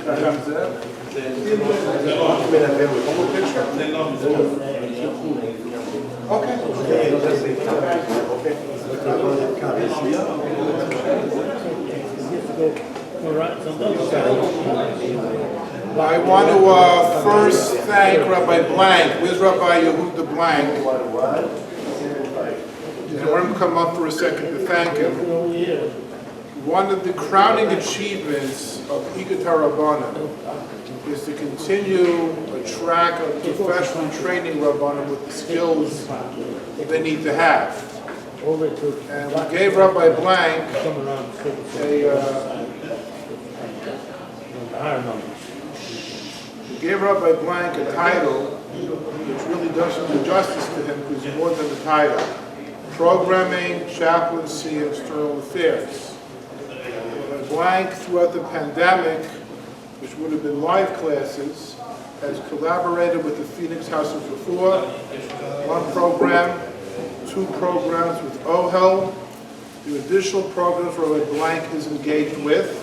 I want to first thank Rabbi Blank. Where's Rabbi Yehuda Blank? I want him to come up for a second to thank him. One of the crowning achievements of Igud HaRabbonim is to continue a track of professional training Rabbonim with the skills they need to have. And we gave Rabbi Blank a title which really doesn't do justice to him because it's more than the title. Programming, Chaplaincy, and External Affairs. Rabbi Blank, throughout the pandemic, which would have been live classes, has collaborated with the Phoenix House of Refuah, one program, 2 programs with OHEL, the additional programs Rabbi Blank is engaged with.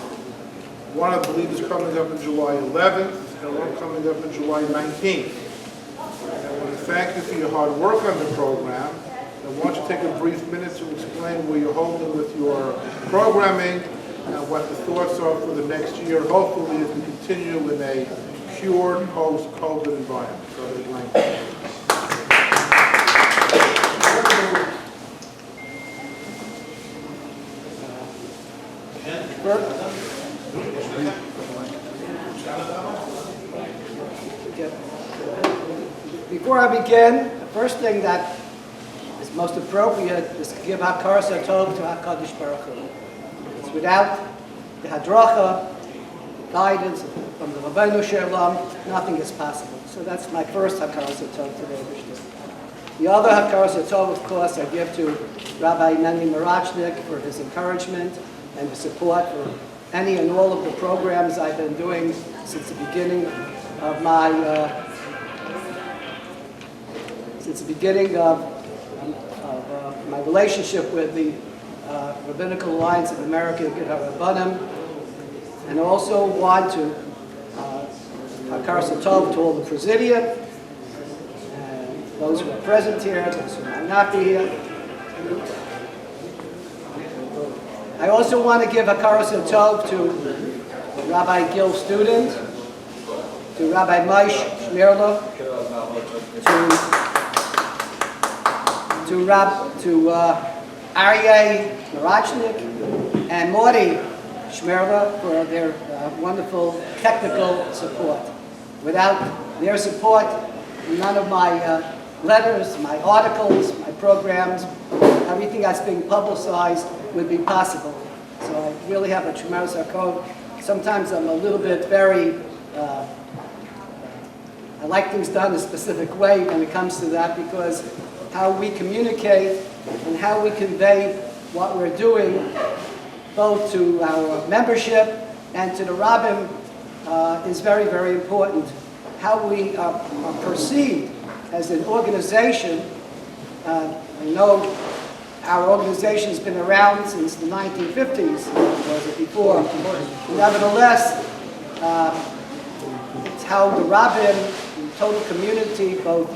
One, I believe, is coming up on July 11th, and one coming up on July 19th. And I want to thank you for your hard work on the program. I want you to take a brief minute to explain where you're holding with your programming and what the thoughts are for the next year, hopefully as we continue in a cured post-COVID environment. Rabbi Blank. Before I begin, the first thing that is most appropriate is to give Hakar Satov to HaKadosh Baruch Hu. It's without the Hadracha, guidance from the Rabbeinu Shalom, nothing is possible. So that's my first Hakar Satov today. The other Hakar Satov, of course, I give to Rabbi Mendy Mirachnik for his encouragement and his support for any and all of the programs I've been doing since the beginning of my my relationship with the Rabbinical Alliance of America, Igud HaRabbonim, and also want to Hakar Satov to all the Presidia, and those who are present here, those who might not be here. I also want to give Hakar Satov to Rabbi Gil Student, to Rabbi Maish Shmirla, to Aryeh Mirachnik and Morty Shmirla for their wonderful technical support. Without their support, none of my letters, my articles, my programs, everything that's being publicized would be possible. So I really have a tremendous code. Sometimes I'm a little bit very, I like things done a specific way when it comes to that, because how we communicate and how we convey what we're doing, both to our membership and to the Rabbim, is very, very important. How we are perceived as an organization. I know our organization has been around since the 1950s, was it before? Nevertheless, it's how the Rabbim, the total community, both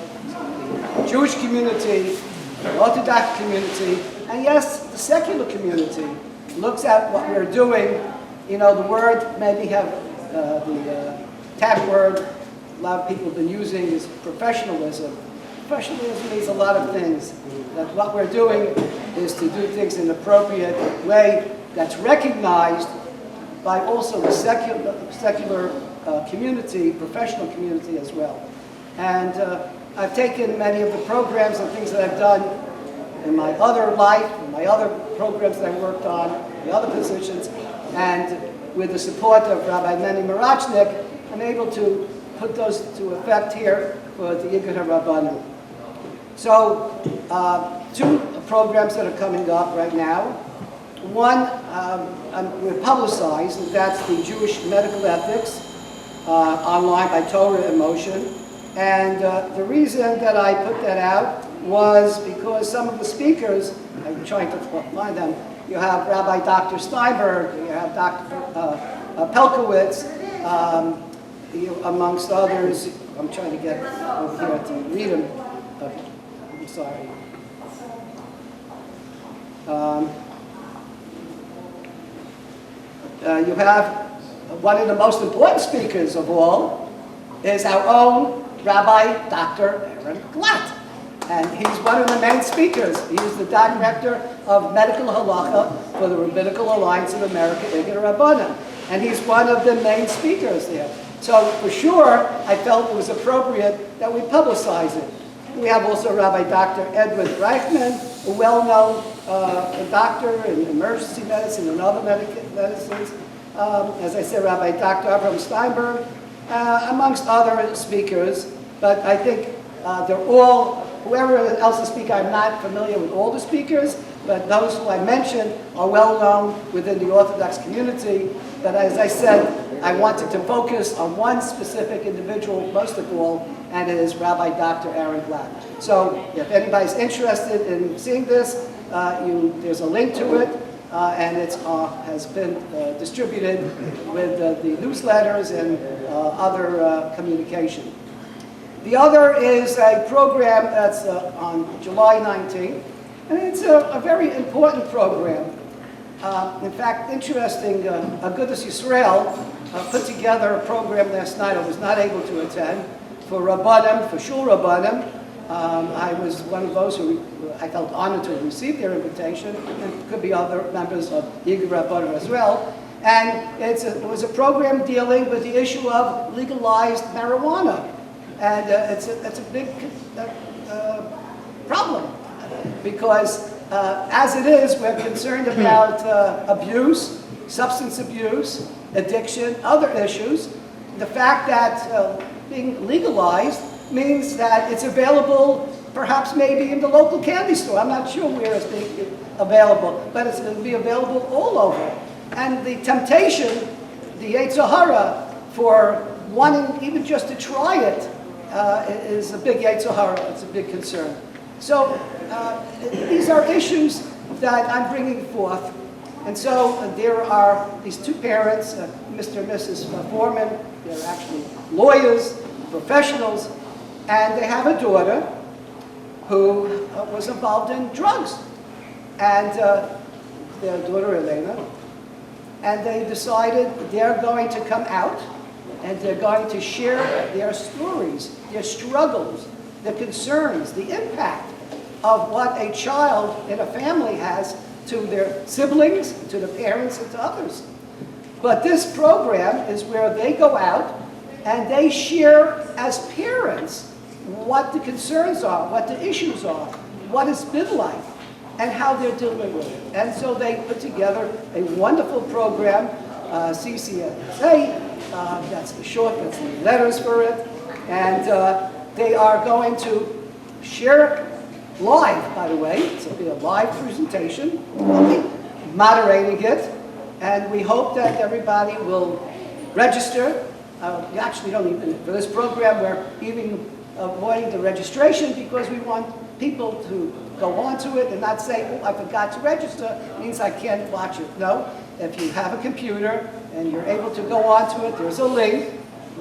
the Jewish community, the Orthodox community, and yes, the secular community, looks at what we're doing. You know, the word maybe have the tag word a lot of people have been using is professionalism. Professionalism means a lot of things. That what we're doing is to do things in an appropriate way that's recognized by also the secular community, professional community as well. And I've taken many of the programs and things that I've done in my other life, in my other programs that I worked on, the other positions, and with the support of Rabbi Mendy Mirachnik, I'm able to put those to effect here for the Igud HaRabbonim. So, 2 programs that are coming up right now. One, we're publicized, and that's the Jewish Medical Ethics, online by Torah in Motion. And the reason that I put that out was because some of the speakers, I'm trying to find them, you have Rabbi Dr. Steinberg, you have Dr. Pelkowitz, amongst others. I'm trying to get over here to read them. I'm sorry. You have one of the most important speakers of all is our own Rabbi Dr. Aaron Glatt. And he's one of the main speakers. He's the director of medical halacha for the Rabbinical Alliance of America, Igud RABBANIM. And he's one of the main speakers there. So for sure, I felt it was appropriate that we publicize it. We have also Rabbi Dr. Edwin Reichman, a well-known doctor in emergency medicine and other medicines. As I said, Rabbi Dr. Avraham Steinberg, amongst other speakers. But I think they're all, whoever else is speaking, I'm not familiar with all the speakers, but those who I mentioned are well known within the Orthodox community. But as I said, I wanted to focus on one specific individual most of all, and it is Rabbi Dr. Aaron Glatt. So if anybody's interested in seeing this, there's a link to it, and it has been distributed with the newsletters and other communication. The other is a program that's on July 19th, and it's a very important program. In fact, interesting, Igud Yisrael put together a program last night. I was not able to attend for Rabbanim, for Shul Rabbanim. I was one of those who I felt honored to receive their invitation, and could be other members of Igud Rabbanim as well. And it was a program dealing with the issue of legalized marijuana. And it's a big problem because as it is, we're concerned about abuse, substance abuse, addiction, other issues. The fact that being legalized means that it's available perhaps maybe in the local candy store. I'm not sure where it's being available, but it's going to be available all over. And the temptation, the Yetzer Hara for wanting even just to try it is a big Yetzer Hara. It's a big concern. So these are issues that I'm bringing forth. And so there are these two parents, Mr. and Mrs. Foreman. They're actually lawyers, professionals, and they have a daughter who was involved in drugs. And their daughter, Elena. And they decided they're going to come out and they're going to share their stories, their struggles, the concerns, the impact of what a child in a family has to their siblings, to the parents, and to others. But this program is where they go out and they share as parents what the concerns are, what the issues are, what it's been like, and how they're dealing with it. And so they put together a wonderful program, CCSA, that's the short, that's the letters for it, and they are going to share live, by the way. It'll be a live presentation. I'll be moderating it, and we hope that everybody will register. We actually don't even, for this program, we're even avoiding the registration because we want people to go onto it and not say, oh, I forgot to register, it means I can't watch it. No, if you have a computer and you're able to go onto it, there's a link.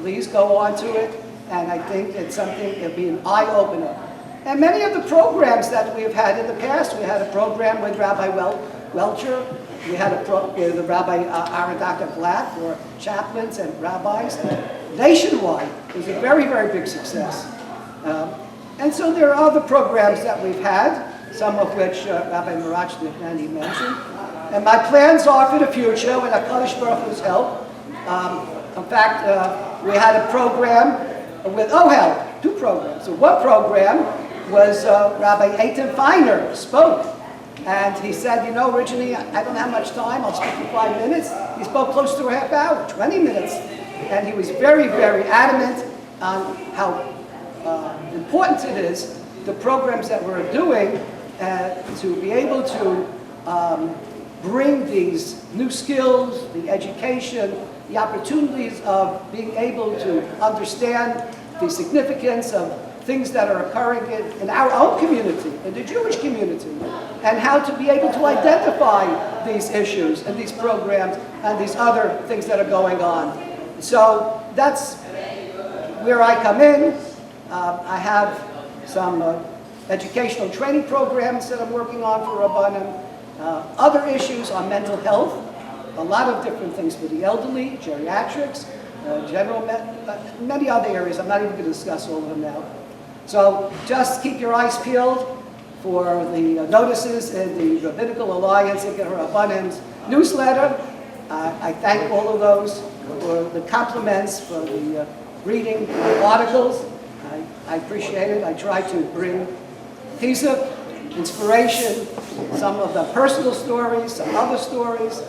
Please go onto it, and I think it's something, it'll be an eye-opener. And many of the programs that we've had in the past, we had a program with Rabbi Welcher, we had a program with Rabbi Aaron Dr. Glatt for chaplains and rabbis. Nationwide, it was a very, very big success. And so there are other programs that we've had, some of which Rabbi Mirach Nifnani mentioned. And my plans are for the future with HaKadosh Baruch Hu's help. In fact, we had a program with OHEL, two programs. So one program was Rabbi Eitan Feiner spoke. And he said, you know, originally, I don't have much time, I'll speak for 5 minutes. He spoke close to a half hour, 20 minutes. And he was very, very adamant on how important it is, the programs that we're doing, to be able to bring these new skills, the education, the opportunities of being able to understand the significance of things that are occurring in our own community, in the Jewish community, and how to be able to identify these issues and these programs and these other things that are going on. So that's where I come in. I have some educational training programs that I'm working on for Rabbanim. Other issues on mental health, a lot of different things for the elderly, geriatrics, many other areas. I'm not even going to discuss all of them now. So just keep your eyes peeled for the notices in the Rabbinical Alliance of HaRabbonim newsletter. I thank all of those for the compliments, for the reading the articles. I appreciate it. I try to bring chizuk, inspiration, some of the personal stories, some other stories,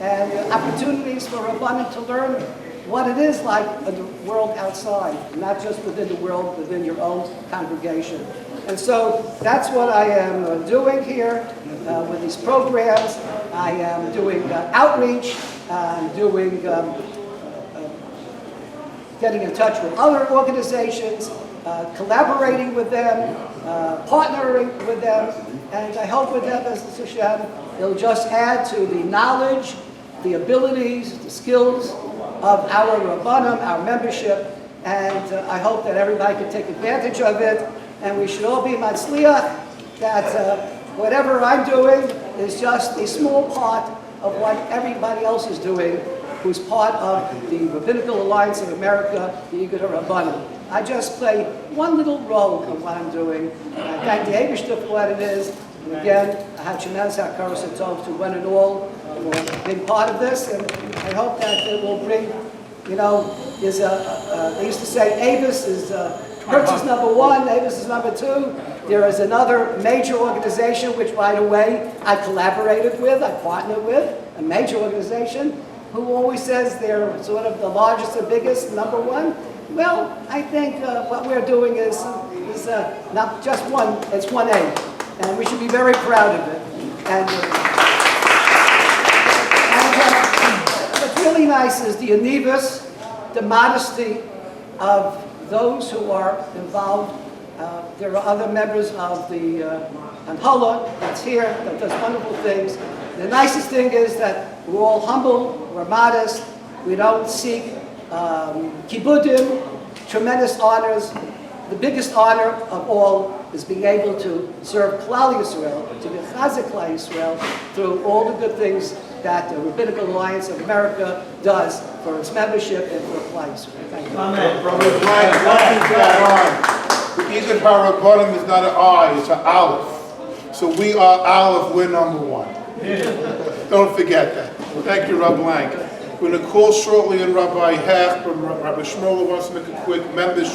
and opportunities for Rabbanim to learn what it is like in the world outside, not just within the world, within your own congregation. And so that's what I am doing here with these programs. I am doing outreach, doing getting in touch with other organizations, collaborating with them, partnering with them, and I hope with that, Mr. Hashem, it'll just add to the knowledge, the abilities, the skills of our Rabbanim, our membership, and I hope that everybody can take advantage of it, and we should all be matzliach, that whatever I'm doing is just a small part of what everybody else is doing who's part of the Rabbinical Alliance of America, the Igud HaRabbonim. I just play one little role in what I'm doing. I thank the Eibishter for what it is. And again, I have tremendous hakaras hatov to one and all who have been part of this, and I hope that it will bring, you know, they used to say Avis is Hertz is number one, Avis is number two. There is another major organization which, by the way, I collaborated with, I partnered with, a major organization who always says they're sort of the largest and biggest, number one. Well, I think what we're doing is not just one, it's 1A. And we should be very proud of it. And what's really nice is the anivus, the modesty of those who are involved. There are other members of the Anhala that's here, that does wonderful things. The nicest thing is that we're all humble, we're modest, we don't seek kibudim, tremendous honors. The biggest honor of all is being able to serve Klal Yisrael, to be Chazak Klal Yisrael, through all the good things that the Rabbinical Alliance of America does for its membership and for Klal Yisrael. Thank you. Amen. Brother Blank, nothing to add on. The Igud HaRabbonim is not an I, it's an Aleph. So we are Aleph, we're number one. Don't forget that. Thank you, Rabbi Blank. We're going to call shortly on Rabbi Hecht, Rabbi Shmuel wants to make a quick membership.